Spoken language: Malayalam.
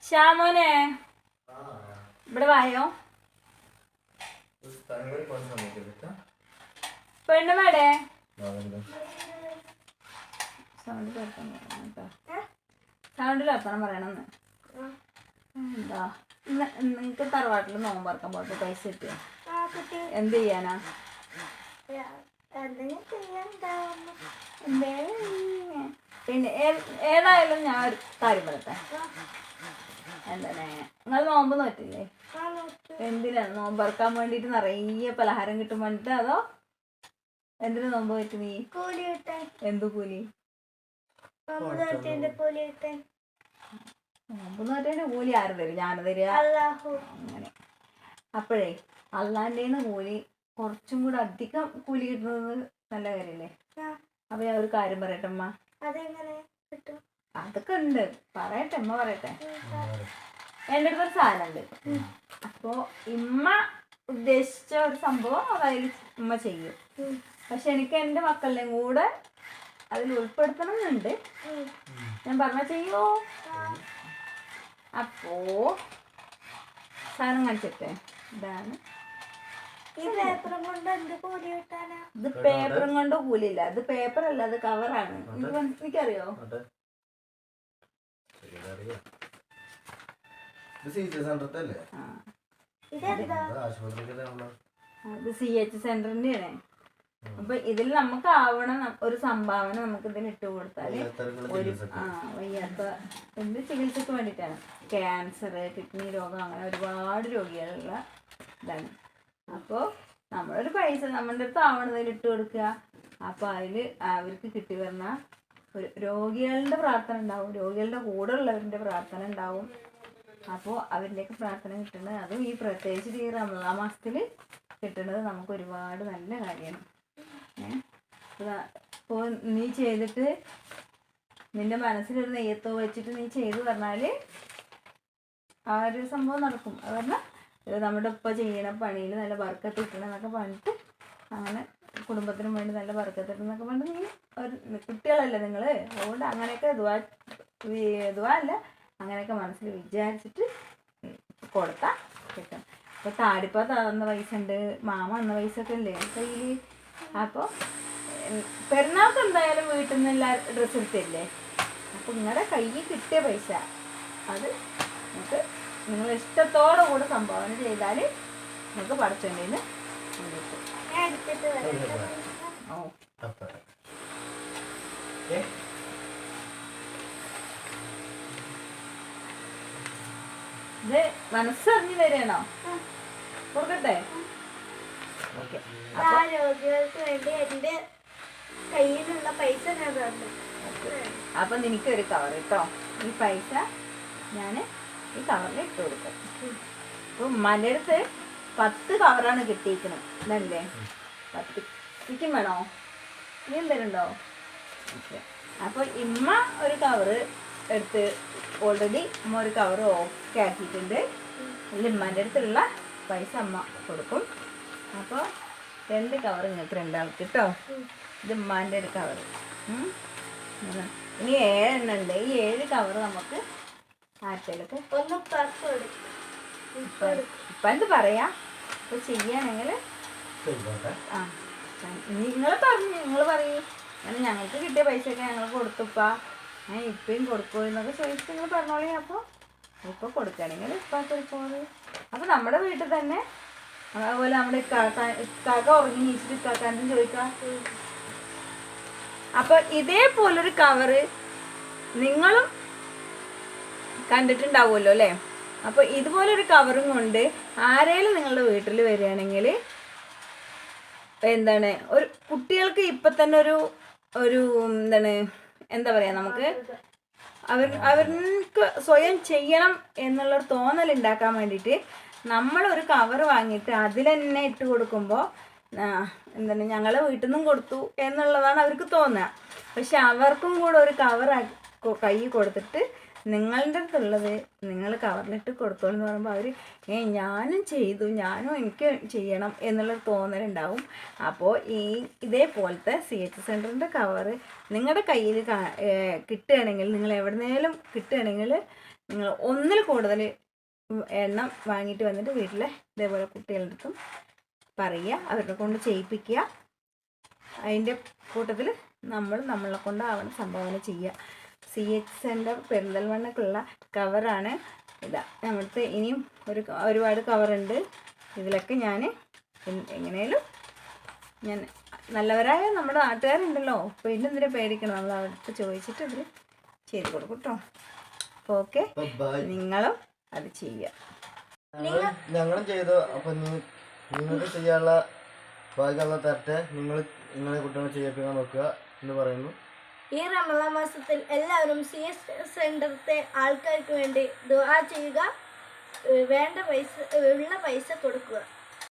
ശ്യാമോനെ ഇവിടെ വായോ. പെണ്ണുമേടെ സൗണ്ടിൽ വർത്തനം പറയണമെന്ന്. എന്താ നിങ്ങക്ക് തറവാട്ടിൽ നോമ്പറക്കാൻ പോയിട്ട് പൈസ കിട്ടിയോ? എന്ത് ചെയ്യാനാ? പിന്നെ ഏതായാലും ഞാൻ ഒരു കാര്യം പറയട്ടെ. എന്താണ് നിങ്ങൾ നോമ്പ് നോറ്റില്ലേ? എന്തിനാണ് നോമ്പറക്കാൻ വേണ്ടിട്ട് നിറയെ പലഹാരം കിട്ടും വേണ്ടിട്ട്, അതോ എന്തിനാ നോമ്പ് നോറ്റ്? നീ എന്തു കൂലി? നോമ്പ് നോറ്റേന്റെ കൂലി ആര് തരും? ഞാൻ തരിക? അങ്ങനെ. അപ്പോഴേ അള്ളാന്റെ കൂലി കുറച്ചും കൂടെ അധികം കൂലി കിട്ടുന്നത് നല്ല കാര്യല്ലേ? അപ്പൊ ഞാൻ ഒരു കാര്യം പറയട്ടെ അമ്മ. അതൊക്കെ ഉണ്ട്, പറയട്ടെ അമ്മ പറയട്ടെ. എൻ്റെ അടുത്തൊരു സാധനം ഉണ്ട്. അപ്പോ ഇമ്മ ഉദ്ദേശിച്ച ഒരു സംഭവം അതായത് ഉമ്മ ചെയ്യും. പക്ഷെ എനിക്ക് എൻ്റെ മക്കളുടെയും കൂടെ അതിൽ ഉൾപ്പെടുത്തണം എന്നുണ്ട്. ഞാൻ പറഞ്ഞ ചെയ്യോ? അപ്പോ സാധനം കാണിച്ചിട്ടെ. ഇതാണ്. ഇത് പേപ്പറും കൊണ്ട് കൂലില്ല. അത് പേപ്പറല്ല, അത് കവറാണ്. എനിക്കറിയോ? ഇത് CH സെന്ററിന്റെ ആണ്. അപ്പൊ ഇതിൽ നമുക്ക് ആവണ ഒരു സംഭാവന നമുക്ക് ഇതിന് ഇട്ട് കൊടുത്താല് ഒരു വയ്യാത്ത എന്ത് ചികിത്സക്ക് വേണ്ടിയിട്ടാണ്. ക്യാൻസർ, കിഡ്നി രോഗം, അങ്ങനെ ഒരുപാട് രോഗികളുള്ള ഇതാണ്. അപ്പോൾ നമ്മളൊരു പൈസ നമ്മളുടെ അടുത്ത് ആവണതിൽ ഇട്ട് കൊടുക്കുക. അപ്പോൾ അതിൽ അവർക്ക് കിട്ടി വരുന്ന ഒരു രോഗികളുടെ പ്രാർത്ഥന ഉണ്ടാവും, രോഗികളുടെ കൂടെ ഉള്ളവരുടെ പ്രാർത്ഥന ഉണ്ടാവും. അപ്പോൾ അവരിലേക്ക് പ്രാർത്ഥന കിട്ടുന്നത്, അതും ഈ പ്രത്യേകിച്ച് ഈ റമദാൻ മാസത്തിൽ കിട്ടുന്നത് നമുക്ക് ഒരുപാട് നല്ല കാര്യമാണ്. ഇപ്പോൾ നീ ചെയ്തിട്ട് നിന്റെ മനസ്സിലൊരു നെയ്യത്തോ വെച്ചിട്ട് നീ ചെയ്തു പറഞ്ഞാൽ ആ ഒരു സംഭവം നടക്കും. അത് പറഞ്ഞാൽ നമ്മുടെ ഉപ്പ ചെയ്യണ പണിയിൽ നല്ല ബർക്കത്ത് കിട്ടണമെന്നൊക്കെ പറഞ്ഞിട്ട്, അങ്ങനെ കുടുംബത്തിനും വേണ്ടി നല്ല ബർക്കത്ത് കിട്ടണമെന്നൊക്കെ പറഞ്ഞിട്ട് നീ ഒരു കുട്ടികളല്ലേ നിങ്ങൾ, അതുകൊണ്ട് അങ്ങനെയൊക്കെ ഇതുവാ അല്ല അങ്ങനെയൊക്കെ മനസ്സിൽ വിചാരിച്ചിട്ട് കൊടുത്താൽ കിട്ടും. ഇപ്പോൾ താടിപ്പ തന്ന പൈസ ഉണ്ട്, മാമ തന്ന പൈസ ഒക്കെ ഇല്ലേ കയ്യിൽ. അപ്പോൾ പെരുന്നാൾക്ക് എന്തായാലും വീട്ടിൽ നിന്ന് എല്ലാ ഡ്രസ്സ് എടുത്തില്ലേ. അപ്പോൾ നിങ്ങളുടെ കയ്യിൽ കിട്ടിയ പൈസ അത് നമുക്ക് നിങ്ങൾ ഇഷ്ടത്തോടെ കൂടെ സംഭാവന ചെയ്താൽ നമുക്ക് പഠിച്ചോണ്ടേന്ന് കിട്ടും. ഓ ഇത് മനസ്സറിഞ്ഞ് തരണോ? കൊടുക്കട്ടെ? ഓക്കെ. രോഗികൾക്ക് വേണ്ടി എന്റെ കയ്യിലുള്ള പൈസ ഞാൻ തന്നു. അപ്പൊ നിനക്കൊരു കവർ കേട്ടോ. ഈ പൈസ ഞാൻ ഈ കവറിൽ ഇട്ട് കൊടുക്കും. അപ്പൊ ഉമ്മാൻ്റെ അടുത്ത് 10 കവറാണ് കിട്ടിയിരിക്കുന്നത്. ഇതല്ലേ 10. ചിക്കൻ വേണോ? ഇനി എന്തേലുണ്ടോ? ഓക്കെ. അപ്പോൾ ഇമ്മ ഒരു കവറ് എടുത്ത് ഓൾറെഡി അമ്മ ഒരു കവർ ഓക്കെ ആക്കിയിട്ടുണ്ട്. അതിൽ ഉമ്മാൻ്റെ അടുത്തുള്ള പൈസ അമ്മ കൊടുക്കും. അപ്പോൾ 2 കവർ നിങ്ങൾക്ക് 2 ആൾക്ക് കേട്ടോ. ഇത് ഉമ്മാൻ്റെ ഒരു കവർ. ഇനി 7 എണ്ണം ഉണ്ട്. ഈ 7 കവർ നമുക്ക് ആറ്റയിലൊക്കെ ഇപ്പം എന്ത് പറയാ ഇപ്പോൾ ചെയ്യുകയാണെങ്കിൽ നിങ്ങൾ പറയും അങ്ങനെ ഞങ്ങൾക്ക് കിട്ടിയ പൈസയൊക്കെ ഞങ്ങൾ കൊടുത്തുപ്പാ, ഇപ്പം കൊടുക്കൂ എന്നൊക്കെ ചോദിച്ചിട്ട് നിങ്ങൾ പറഞ്ഞോളി. അപ്പോൾ ഇപ്പോൾ കൊടുക്കുകയാണെങ്കിൽ ഇപ്പം കൊടുക്കോളൂ. അപ്പോൾ നമ്മുടെ വീട്ടിൽ തന്നെ അതുപോലെ നമ്മുടെ കാക്ക ഉറങ്ങി നീച്ചിട്ട് ഇക്കാക്കാണ്ടും ചോദിക്കാം. അപ്പൊ ഇതേപോലൊരു കവറ് നിങ്ങളും കണ്ടിട്ടുണ്ടാവുമല്ലോ അല്ലേ? അപ്പൊ ഇതുപോലൊരു കവറും കൊണ്ട് ആരേലും നിങ്ങളുടെ വീട്ടിൽ വരികയാണെങ്കിൽ എന്താണ്, ഒരു കുട്ടികൾക്ക് ഇപ്പം തന്നെ ഒരു എന്താ പറയാ, നമുക്ക് അവർക്ക് സ്വയം ചെയ്യണം എന്നുള്ളൊരു തോന്നൽ ഉണ്ടാക്കാൻ വേണ്ടിയിട്ട് നമ്മളൊരു കവർ വാങ്ങിയിട്ട് അതിൽ തന്നെ ഇട്ട് കൊടുക്കുമ്പോൾ ഞങ്ങളെ വീട്ടിൽ നിന്നും കൊടുത്തു എന്നുള്ളതാണ് അവർക്ക് തോന്നുക. പക്ഷെ അവർക്കും കൂടെ ഒരു കവർ കൈ കൊടുത്തിട്ട് നിങ്ങളുടെ അടുത്തുള്ളത് നിങ്ങൾ കവറിലിട്ട് കൊടുത്തോളൂ എന്ന് പറയുമ്പോൾ അവർ ഞാനും ചെയ്തു, ഞാനും എനിക്ക് ചെയ്യണം എന്നുള്ളൊരു തോന്നലുണ്ടാവും. അപ്പോൾ ഇതേപോലത്തെ CH സെൻറ്ററിൻ്റെ കവറ് നിങ്ങളുടെ കയ്യിൽ കിട്ടുകയാണെങ്കിൽ, നിങ്ങൾ എവിടുന്നേലും കിട്ടുകയാണെങ്കിൽ നിങ്ങൾ ഒന്നിൽ കൂടുതൽ എണ്ണം വാങ്ങിയിട്ട് വന്നിട്ട് വീട്ടിൽ ഇതേപോലെ കുട്ടികളുടെ അടുത്തും പറയുക, അവരെ കൊണ്ട് ചെയ്യിപ്പിക്കുക. അതിൻ്റെ കൂട്ടത്തിൽ നമ്മളെ കൊണ്ടാവണം സംഭാവന ചെയ്യുക. CH സെൻ്റർ പെരിന്തൽമണ്ണക്കുള്ള കവറാണ് ഇതാ. നമ്മുടെ ഇനിയും ഒരുപാട് കവറുണ്ട്. ഇതിലൊക്കെ ഞാൻ എങ്ങനെയാലും ഞാൻ നല്ലവരായ നമ്മുടെ നാട്ടുകാരുണ്ടല്ലോ, അപ്പോൾ ഇതിനെന്തിനാ പേടിക്കണം, നമ്മൾ അവർക്ക് ചോദിച്ചിട്ട് ഇതിൽ ചെയ്ത് കൊടുക്കും കേട്ടോ. അപ്പോൾ ഓക്കെ, നിങ്ങളും അത് ചെയ്യുക. ഞങ്ങളും ചെയ്തു. അപ്പം നിങ്ങൾക്ക് ചെയ്യാനുള്ള ഭാഗ്യമുള്ള തരട്ടെ. നിങ്ങളെ കുട്ടികളെ ചെയ്യിപ്പിക്കാൻ നോക്കുക എന്ന് പറയുന്നു. ഈ റമളാൻ മാസത്തിൽ എല്ലാവരും CH സെൻ്ററിലത്തെ ആൾക്കാർക്ക് വേണ്ടി ദുആ ചെയ്യുക, വേണ്ട പൈസ കൊടുക്കുക.